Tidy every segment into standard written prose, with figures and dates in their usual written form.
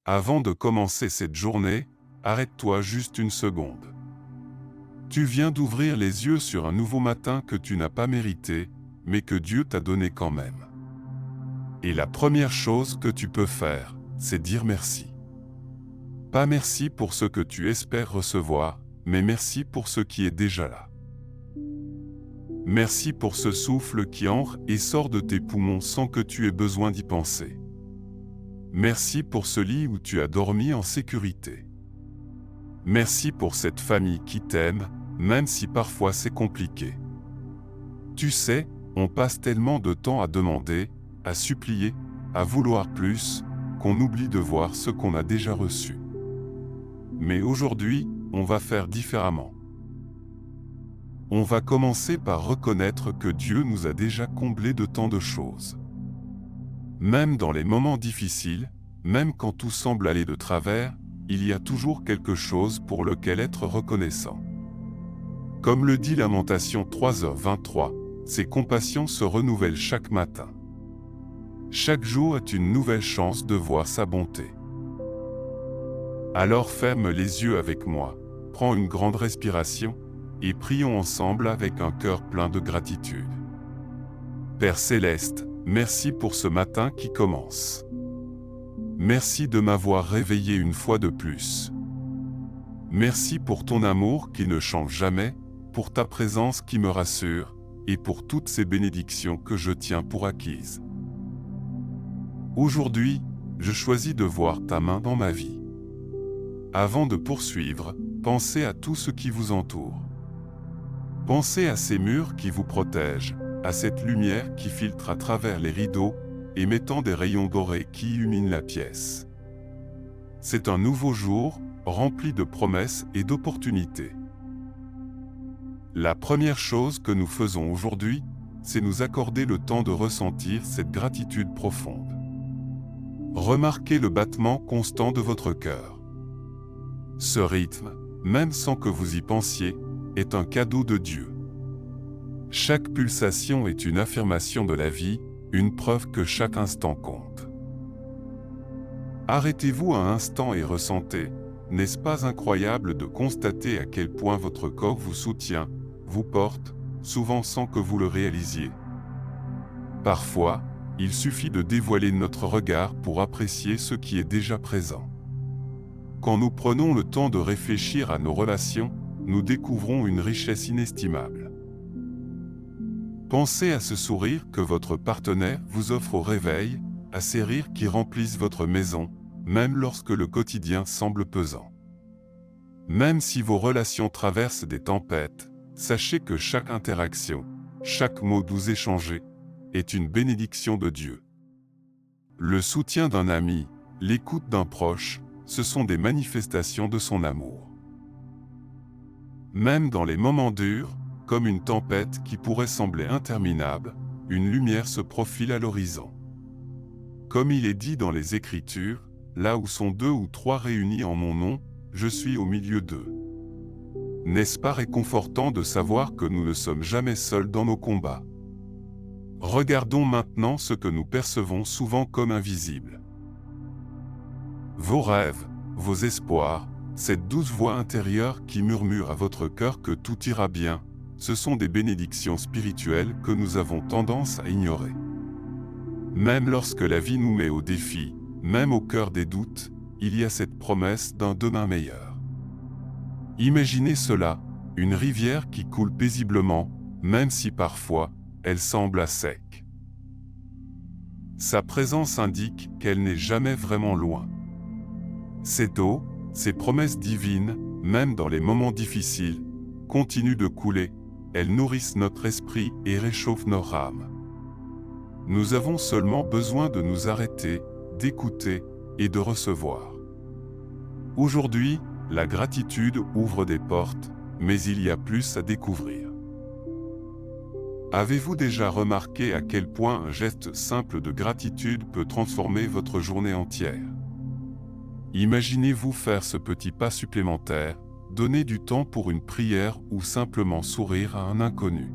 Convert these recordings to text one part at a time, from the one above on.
Avant de commencer cette journée, arrête-toi juste une seconde. Tu viens d'ouvrir les yeux sur un nouveau matin que tu n'as pas mérité, mais que Dieu t'a donné quand même. Et la première chose que tu peux faire, c'est dire merci. Pas merci pour ce que tu espères recevoir, mais merci pour ce qui est déjà là. Merci pour ce souffle qui entre et sort de tes poumons sans que tu aies besoin d'y penser. Merci pour ce lit où tu as dormi en sécurité. Merci pour cette famille qui t'aime, même si parfois c'est compliqué. Tu sais, on passe tellement de temps à demander, à supplier, à vouloir plus, qu'on oublie de voir ce qu'on a déjà reçu. Mais aujourd'hui, on va faire différemment. On va commencer par reconnaître que Dieu nous a déjà comblés de tant de choses. Même dans les moments difficiles, même quand tout semble aller de travers, il y a toujours quelque chose pour lequel être reconnaissant. Comme le dit Lamentation 3h23, ses compassions se renouvellent chaque matin. Chaque jour est une nouvelle chance de voir sa bonté. Alors ferme les yeux avec moi, prends une grande respiration, et prions ensemble avec un cœur plein de gratitude. Père Céleste, merci pour ce matin qui commence. Merci de m'avoir réveillé une fois de plus. Merci pour ton amour qui ne change jamais, pour ta présence qui me rassure, et pour toutes ces bénédictions que je tiens pour acquises. Aujourd'hui, je choisis de voir ta main dans ma vie. Avant de poursuivre, pensez à tout ce qui vous entoure. Pensez à ces murs qui vous protègent, à cette lumière qui filtre à travers les rideaux, émettant des rayons dorés qui illuminent la pièce. C'est un nouveau jour, rempli de promesses et d'opportunités. La première chose que nous faisons aujourd'hui, c'est nous accorder le temps de ressentir cette gratitude profonde. Remarquez le battement constant de votre cœur. Ce rythme, même sans que vous y pensiez, est un cadeau de Dieu. Chaque pulsation est une affirmation de la vie, une preuve que chaque instant compte. Arrêtez-vous un instant et ressentez, n'est-ce pas incroyable de constater à quel point votre corps vous soutient, vous porte, souvent sans que vous le réalisiez. Parfois, il suffit de dévoiler notre regard pour apprécier ce qui est déjà présent. Quand nous prenons le temps de réfléchir à nos relations, nous découvrons une richesse inestimable. Pensez à ce sourire que votre partenaire vous offre au réveil, à ces rires qui remplissent votre maison, même lorsque le quotidien semble pesant. Même si vos relations traversent des tempêtes, sachez que chaque interaction, chaque mot doux échangé, est une bénédiction de Dieu. Le soutien d'un ami, l'écoute d'un proche, ce sont des manifestations de son amour. Même dans les moments durs, comme une tempête qui pourrait sembler interminable, une lumière se profile à l'horizon. Comme il est dit dans les Écritures, là où sont 2 ou 3 réunis en mon nom, je suis au milieu d'eux. N'est-ce pas réconfortant de savoir que nous ne sommes jamais seuls dans nos combats? Regardons maintenant ce que nous percevons souvent comme invisible. Vos rêves, vos espoirs, cette douce voix intérieure qui murmure à votre cœur que tout ira bien, ce sont des bénédictions spirituelles que nous avons tendance à ignorer. Même lorsque la vie nous met au défi, même au cœur des doutes, il y a cette promesse d'un demain meilleur. Imaginez cela, une rivière qui coule paisiblement, même si parfois, elle semble à sec. Sa présence indique qu'elle n'est jamais vraiment loin. Cette eau, ces promesses divines, même dans les moments difficiles, continuent de couler, elles nourrissent notre esprit et réchauffent nos âmes. Nous avons seulement besoin de nous arrêter, d'écouter et de recevoir. Aujourd'hui, la gratitude ouvre des portes, mais il y a plus à découvrir. Avez-vous déjà remarqué à quel point un geste simple de gratitude peut transformer votre journée entière? Imaginez-vous faire ce petit pas supplémentaire, donner du temps pour une prière ou simplement sourire à un inconnu.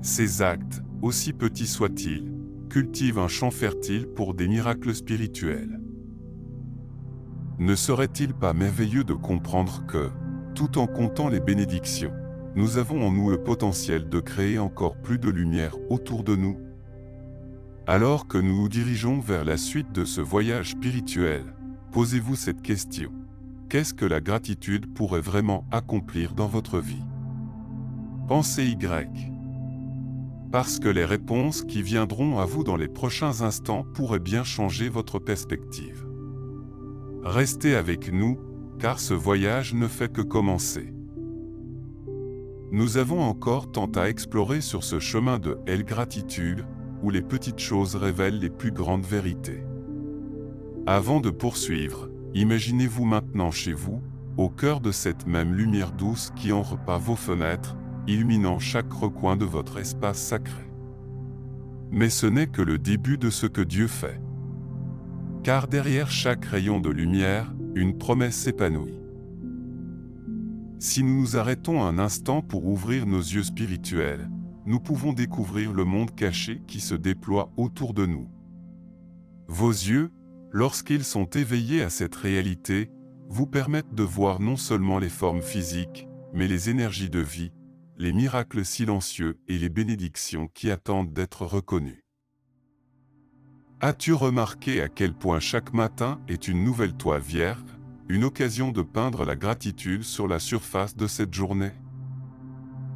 Ces actes, aussi petits soient-ils, cultivent un champ fertile pour des miracles spirituels. Ne serait-il pas merveilleux de comprendre que, tout en comptant les bénédictions, nous avons en nous le potentiel de créer encore plus de lumière autour de nous? Alors que nous nous dirigeons vers la suite de ce voyage spirituel, posez-vous cette question. Qu'est-ce que la gratitude pourrait vraiment accomplir dans votre vie? Pensez Y. Parce que les réponses qui viendront à vous dans les prochains instants pourraient bien changer votre perspective. Restez avec nous, car ce voyage ne fait que commencer. Nous avons encore tant à explorer sur ce chemin de gratitude, où les petites choses révèlent les plus grandes vérités. Avant de poursuivre, imaginez-vous maintenant chez vous, au cœur de cette même lumière douce qui entre par vos fenêtres, illuminant chaque recoin de votre espace sacré. Mais ce n'est que le début de ce que Dieu fait. Car derrière chaque rayon de lumière, une promesse s'épanouit. Si nous nous arrêtons un instant pour ouvrir nos yeux spirituels, nous pouvons découvrir le monde caché qui se déploie autour de nous. Vos yeux, lorsqu'ils sont éveillés à cette réalité, vous permettent de voir non seulement les formes physiques, mais les énergies de vie, les miracles silencieux et les bénédictions qui attendent d'être reconnues. As-tu remarqué à quel point chaque matin est une nouvelle toile vierge, une occasion de peindre la gratitude sur la surface de cette journée?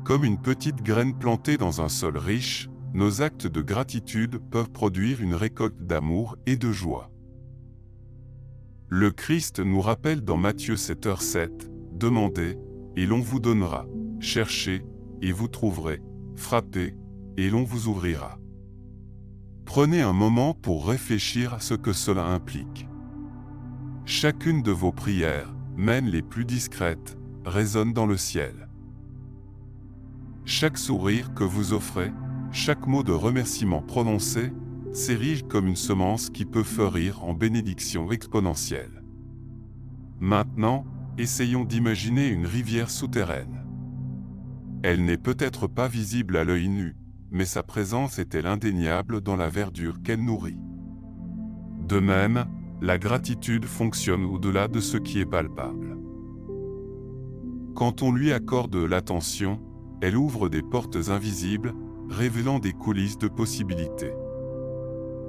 Comme une petite graine plantée dans un sol riche, nos actes de gratitude peuvent produire une récolte d'amour et de joie. Le Christ nous rappelle dans Matthieu 7h7, « Demandez, et l'on vous donnera. Cherchez, et vous trouverez. Frappez, et l'on vous ouvrira. » Prenez un moment pour réfléchir à ce que cela implique. Chacune de vos prières, même les plus discrètes, résonne dans le ciel. Chaque sourire que vous offrez, chaque mot de remerciement prononcé, s'érige comme une semence qui peut fleurir en bénédiction exponentielle. Maintenant, essayons d'imaginer une rivière souterraine. Elle n'est peut-être pas visible à l'œil nu, mais sa présence est-elle indéniable dans la verdure qu'elle nourrit. De même, la gratitude fonctionne au-delà de ce qui est palpable. Quand on lui accorde l'attention, elle ouvre des portes invisibles, révélant des coulisses de possibilités.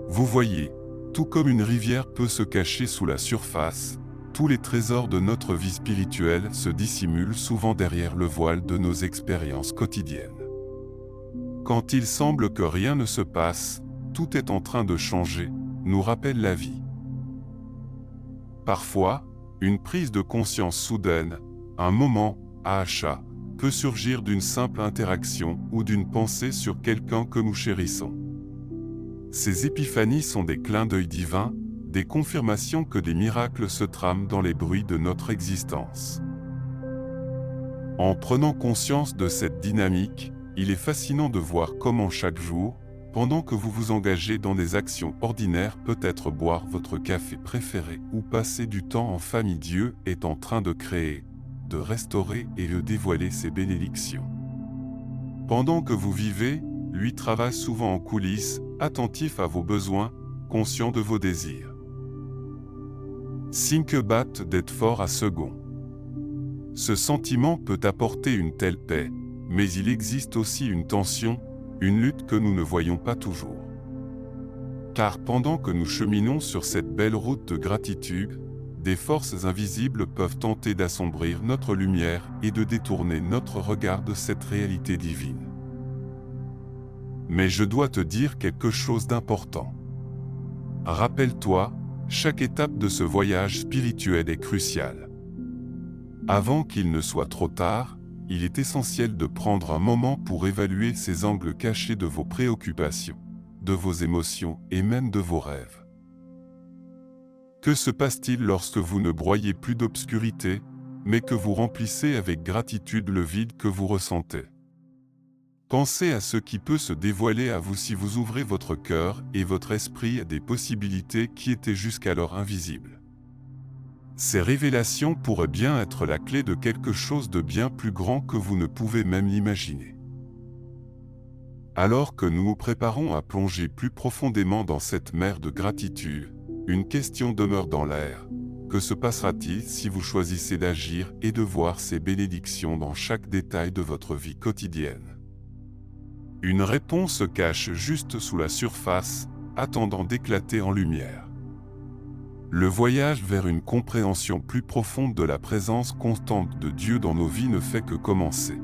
Vous voyez, tout comme une rivière peut se cacher sous la surface, tous les trésors de notre vie spirituelle se dissimulent souvent derrière le voile de nos expériences quotidiennes. Quand il semble que rien ne se passe, tout est en train de changer, nous rappelle la vie. Parfois, une prise de conscience soudaine, un moment, à achat, peut surgir d'une simple interaction ou d'une pensée sur quelqu'un que nous chérissons. Ces épiphanies sont des clins d'œil divins, des confirmations que des miracles se trament dans les bruits de notre existence. En prenant conscience de cette dynamique, il est fascinant de voir comment chaque jour, pendant que vous vous engagez dans des actions ordinaires, peut-être boire votre café préféré ou passer du temps en famille, Dieu est en train de créer, de restaurer et de dévoiler ses bénédictions. Pendant que vous vivez, lui travaille souvent en coulisses, attentif à vos besoins, conscient de vos désirs. Think about d'être fort à second. Ce sentiment peut apporter une telle paix, mais il existe aussi une tension, une lutte que nous ne voyons pas toujours. Car pendant que nous cheminons sur cette belle route de gratitude, des forces invisibles peuvent tenter d'assombrir notre lumière et de détourner notre regard de cette réalité divine. Mais je dois te dire quelque chose d'important. Rappelle-toi, chaque étape de ce voyage spirituel est cruciale. Avant qu'il ne soit trop tard, il est essentiel de prendre un moment pour évaluer ces angles cachés de vos préoccupations, de vos émotions et même de vos rêves. Que se passe-t-il lorsque vous ne broyez plus d'obscurité, mais que vous remplissez avec gratitude le vide que vous ressentez? Pensez à ce qui peut se dévoiler à vous si vous ouvrez votre cœur et votre esprit à des possibilités qui étaient jusqu'alors invisibles. Ces révélations pourraient bien être la clé de quelque chose de bien plus grand que vous ne pouvez même l'imaginer. Alors que nous nous préparons à plonger plus profondément dans cette mer de gratitude, une question demeure dans l'air. Que se passera-t-il si vous choisissez d'agir et de voir ces bénédictions dans chaque détail de votre vie quotidienne? Une réponse se cache juste sous la surface, attendant d'éclater en lumière. Le voyage vers une compréhension plus profonde de la présence constante de Dieu dans nos vies ne fait que commencer,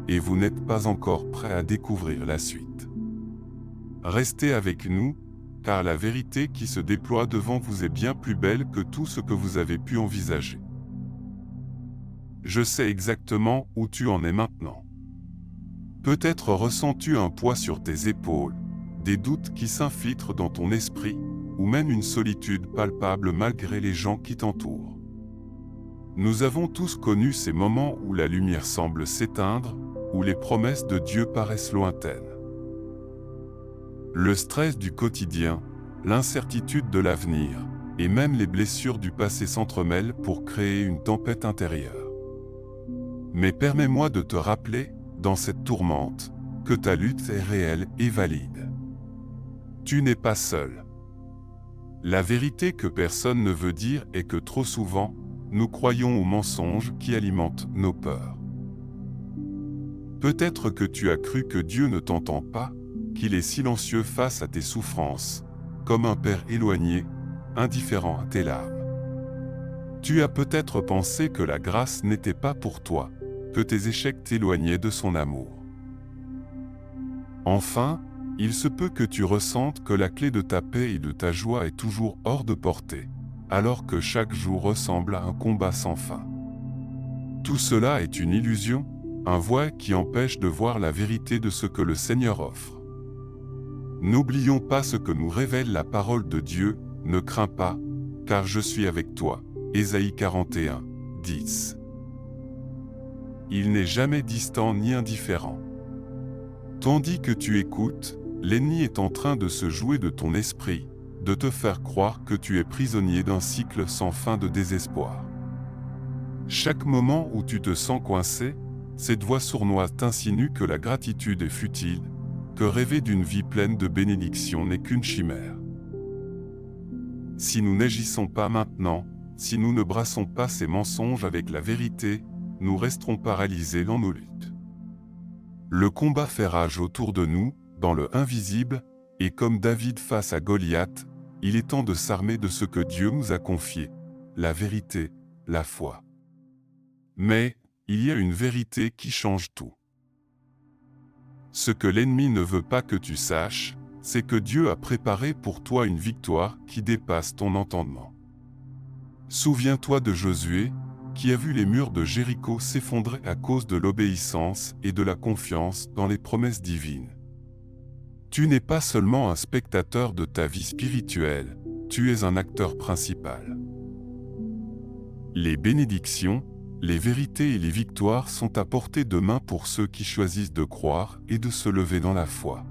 et vous n'êtes pas encore prêt à découvrir la suite. Restez avec nous, car la vérité qui se déploie devant vous est bien plus belle que tout ce que vous avez pu envisager. Je sais exactement où tu en es maintenant. Peut-être ressens-tu un poids sur tes épaules, des doutes qui s'infiltrent dans ton esprit, ou même une solitude palpable malgré les gens qui t'entourent. Nous avons tous connu ces moments où la lumière semble s'éteindre, où les promesses de Dieu paraissent lointaines. Le stress du quotidien, l'incertitude de l'avenir, et même les blessures du passé s'entremêlent pour créer une tempête intérieure. Mais permets-moi de te rappeler, dans cette tourmente, que ta lutte est réelle et valide. Tu n'es pas seul. La vérité que personne ne veut dire est que trop souvent, nous croyons aux mensonges qui alimentent nos peurs. Peut-être que tu as cru que Dieu ne t'entend pas, qu'il est silencieux face à tes souffrances, comme un père éloigné, indifférent à tes larmes. Tu as peut-être pensé que la grâce n'était pas pour toi, que tes échecs t'éloignaient de son amour. Enfin, il se peut que tu ressentes que la clé de ta paix et de ta joie est toujours hors de portée, alors que chaque jour ressemble à un combat sans fin. Tout cela est une illusion, un voile qui empêche de voir la vérité de ce que le Seigneur offre. N'oublions pas ce que nous révèle la parole de Dieu, ne crains pas, car je suis avec toi. Ésaïe 41, 10. Il n'est jamais distant ni indifférent. Tandis que tu écoutes, l'ennemi est en train de se jouer de ton esprit, de te faire croire que tu es prisonnier d'un cycle sans fin de désespoir. Chaque moment où tu te sens coincé, cette voix sournoise t'insinue que la gratitude est futile, que rêver d'une vie pleine de bénédictions n'est qu'une chimère. Si nous n'agissons pas maintenant, si nous ne brassons pas ces mensonges avec la vérité, nous resterons paralysés dans nos luttes. Le combat fait rage autour de nous, dans le invisible, et comme David face à Goliath, il est temps de s'armer de ce que Dieu nous a confié, la vérité, la foi. Mais, il y a une vérité qui change tout. Ce que l'ennemi ne veut pas que tu saches, c'est que Dieu a préparé pour toi une victoire qui dépasse ton entendement. Souviens-toi de Josué, qui a vu les murs de Jéricho s'effondrer à cause de l'obéissance et de la confiance dans les promesses divines. Tu n'es pas seulement un spectateur de ta vie spirituelle, tu es un acteur principal. Les bénédictions, les vérités et les victoires sont à portée de main pour ceux qui choisissent de croire et de se lever dans la foi.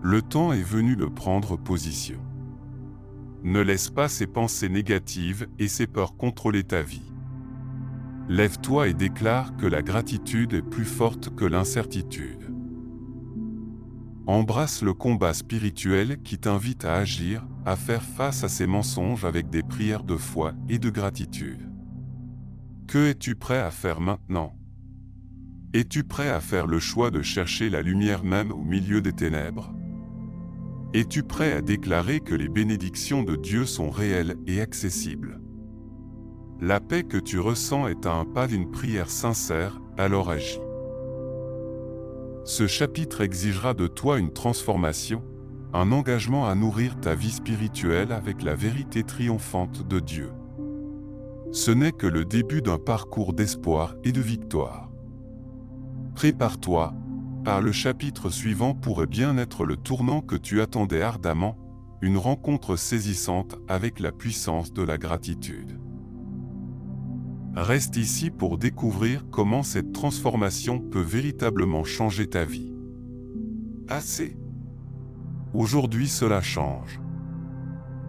Le temps est venu de prendre position. Ne laisse pas ces pensées négatives et ces peurs contrôler ta vie. Lève-toi et déclare que la gratitude est plus forte que l'incertitude. Embrasse le combat spirituel qui t'invite à agir, à faire face à ces mensonges avec des prières de foi et de gratitude. Que es-tu prêt à faire maintenant? Es-tu prêt à faire le choix de chercher la lumière même au milieu des ténèbres? Es-tu prêt à déclarer que les bénédictions de Dieu sont réelles et accessibles? La paix que tu ressens est un pas d'une prière sincère, alors agis. Ce chapitre exigera de toi une transformation, un engagement à nourrir ta vie spirituelle avec la vérité triomphante de Dieu. Ce n'est que le début d'un parcours d'espoir et de victoire. Prépare-toi, car le chapitre suivant pourrait bien être le tournant que tu attendais ardemment, une rencontre saisissante avec la puissance de la gratitude. Reste ici pour découvrir comment cette transformation peut véritablement changer ta vie. Assez. Aujourd'hui cela change.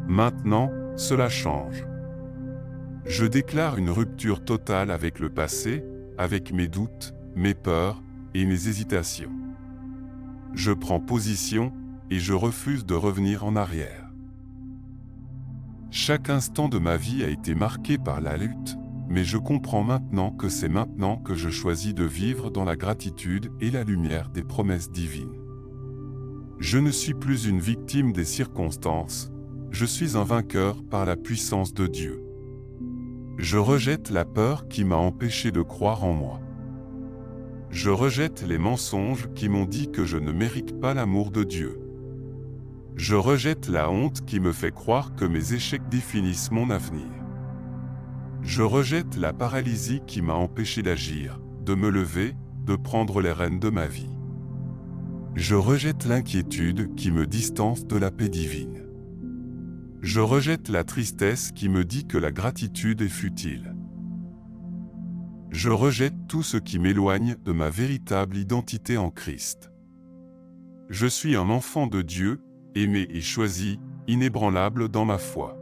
Maintenant, cela change. Je déclare une rupture totale avec le passé, avec mes doutes, mes peurs et mes hésitations. Je prends position et je refuse de revenir en arrière. Chaque instant de ma vie a été marqué par la lutte, mais je comprends maintenant que c'est maintenant que je choisis de vivre dans la gratitude et la lumière des promesses divines. Je ne suis plus une victime des circonstances, je suis un vainqueur par la puissance de Dieu. Je rejette la peur qui m'a empêché de croire en moi. Je rejette les mensonges qui m'ont dit que je ne mérite pas l'amour de Dieu. Je rejette la honte qui me fait croire que mes échecs définissent mon avenir. Je rejette la paralysie qui m'a empêché d'agir, de me lever, de prendre les rênes de ma vie. Je rejette l'inquiétude qui me distance de la paix divine. Je rejette la tristesse qui me dit que la gratitude est futile. Je rejette tout ce qui m'éloigne de ma véritable identité en Christ. Je suis un enfant de Dieu, aimé et choisi, inébranlable dans ma foi.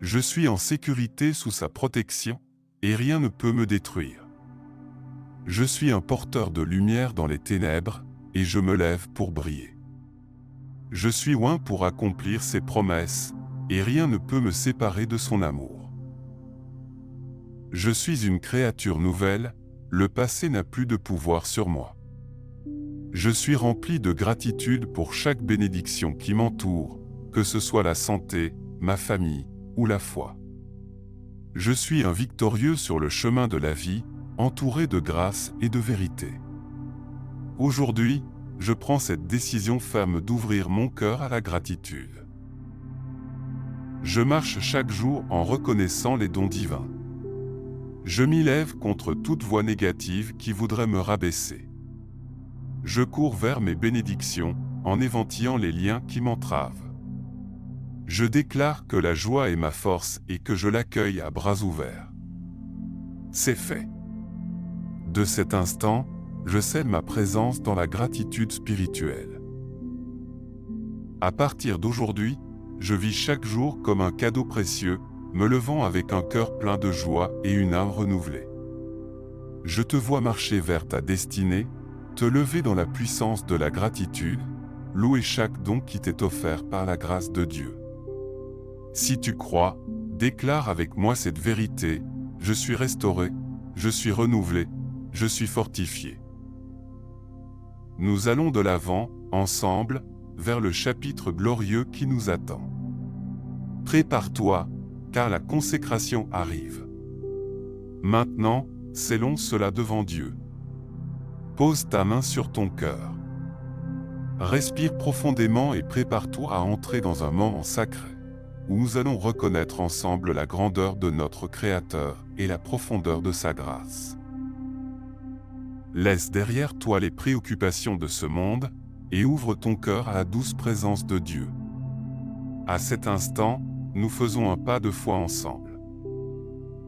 Je suis en sécurité sous sa protection, et rien ne peut me détruire. Je suis un porteur de lumière dans les ténèbres, et je me lève pour briller. Je suis oint pour accomplir ses promesses, et rien ne peut me séparer de son amour. Je suis une créature nouvelle, le passé n'a plus de pouvoir sur moi. Je suis rempli de gratitude pour chaque bénédiction qui m'entoure, que ce soit la santé, ma famille ou la foi. Je suis un victorieux sur le chemin de la vie, entouré de grâce et de vérité. Aujourd'hui, je prends cette décision ferme d'ouvrir mon cœur à la gratitude. Je marche chaque jour en reconnaissant les dons divins. Je m'y lève contre toute voix négative qui voudrait me rabaisser. Je cours vers mes bénédictions, en éventillant les liens qui m'entravent. Je déclare que la joie est ma force et que je l'accueille à bras ouverts. C'est fait. De cet instant, je scelle ma présence dans la gratitude spirituelle. À partir d'aujourd'hui, je vis chaque jour comme un cadeau précieux, me levant avec un cœur plein de joie et une âme renouvelée. Je te vois marcher vers ta destinée, te lever dans la puissance de la gratitude, louer chaque don qui t'est offert par la grâce de Dieu. Si tu crois, déclare avec moi cette vérité: je suis restauré, je suis renouvelé, je suis fortifié. Nous allons de l'avant, ensemble, vers le chapitre glorieux qui nous attend. Prépare-toi, car la consécration arrive. Maintenant, scellons cela devant Dieu. Pose ta main sur ton cœur. Respire profondément et prépare-toi à entrer dans un moment sacré, où nous allons reconnaître ensemble la grandeur de notre Créateur et la profondeur de sa grâce. Laisse derrière toi les préoccupations de ce monde et ouvre ton cœur à la douce présence de Dieu. À cet instant, nous faisons un pas de foi ensemble.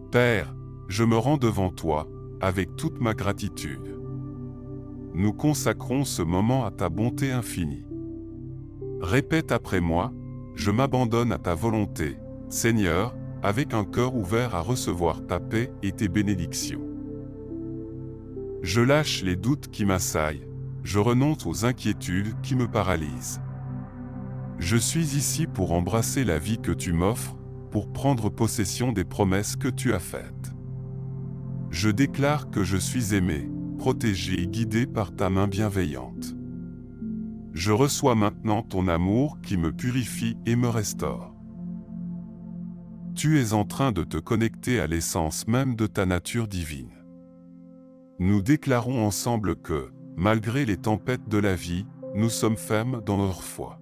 Père, je me rends devant toi, avec toute ma gratitude. Nous consacrons ce moment à ta bonté infinie. Répète après moi: je m'abandonne à ta volonté, Seigneur, avec un cœur ouvert à recevoir ta paix et tes bénédictions. Je lâche les doutes qui m'assaillent, je renonce aux inquiétudes qui me paralysent. Je suis ici pour embrasser la vie que tu m'offres, pour prendre possession des promesses que tu as faites. Je déclare que je suis aimé, protégé et guidé par ta main bienveillante. Je reçois maintenant ton amour qui me purifie et me restaure. Tu es en train de te connecter à l'essence même de ta nature divine. Nous déclarons ensemble que, malgré les tempêtes de la vie, nous sommes fermes dans notre foi.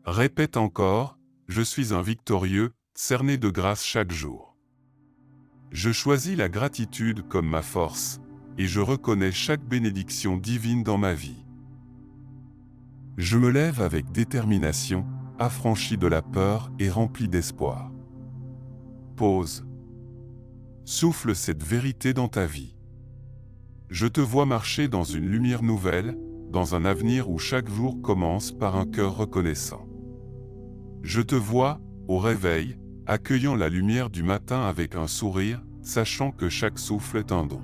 Répète encore: je suis un victorieux, cerné de grâce chaque jour. Je choisis la gratitude comme ma force, et je reconnais chaque bénédiction divine dans ma vie. Je me lève avec détermination, affranchi de la peur et rempli d'espoir. Pause. Souffle cette vérité dans ta vie. Je te vois marcher dans une lumière nouvelle, dans un avenir où chaque jour commence par un cœur reconnaissant. Je te vois, au réveil, accueillant la lumière du matin avec un sourire, sachant que chaque souffle est un don.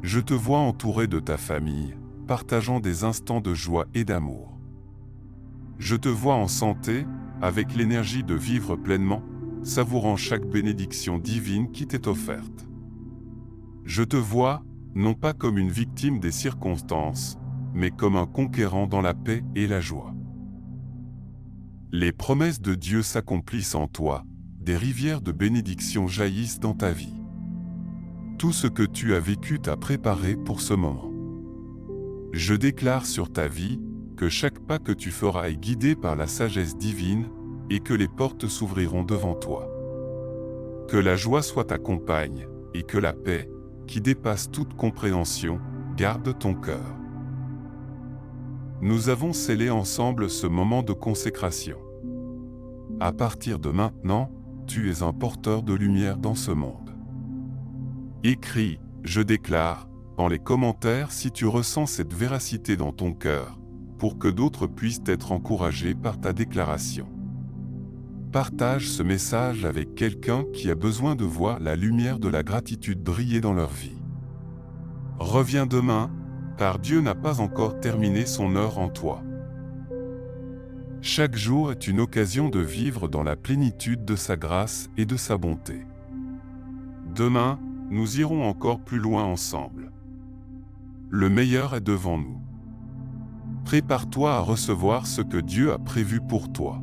Je te vois entouré de ta famille, partageant des instants de joie et d'amour. Je te vois en santé, avec l'énergie de vivre pleinement, savourant chaque bénédiction divine qui t'est offerte. Je te vois, non pas comme une victime des circonstances, mais comme un conquérant dans la paix et la joie. Les promesses de Dieu s'accomplissent en toi, des rivières de bénédiction jaillissent dans ta vie. Tout ce que tu as vécu t'a préparé pour ce moment. Je déclare sur ta vie que chaque pas que tu feras est guidé par la sagesse divine et que les portes s'ouvriront devant toi. Que la joie soit ta compagne et que la paix, qui dépasse toute compréhension, garde ton cœur. Nous avons scellé ensemble ce moment de consécration. À partir de maintenant, tu es un porteur de lumière dans ce monde. Écris « Je déclare » dans les commentaires si tu ressens cette véracité dans ton cœur, pour que d'autres puissent être encouragés par ta déclaration. Partage ce message avec quelqu'un qui a besoin de voir la lumière de la gratitude briller dans leur vie. Reviens demain, car Dieu n'a pas encore terminé son œuvre en toi. Chaque jour est une occasion de vivre dans la plénitude de sa grâce et de sa bonté. Demain, nous irons encore plus loin ensemble. Le meilleur est devant nous. Prépare-toi à recevoir ce que Dieu a prévu pour toi.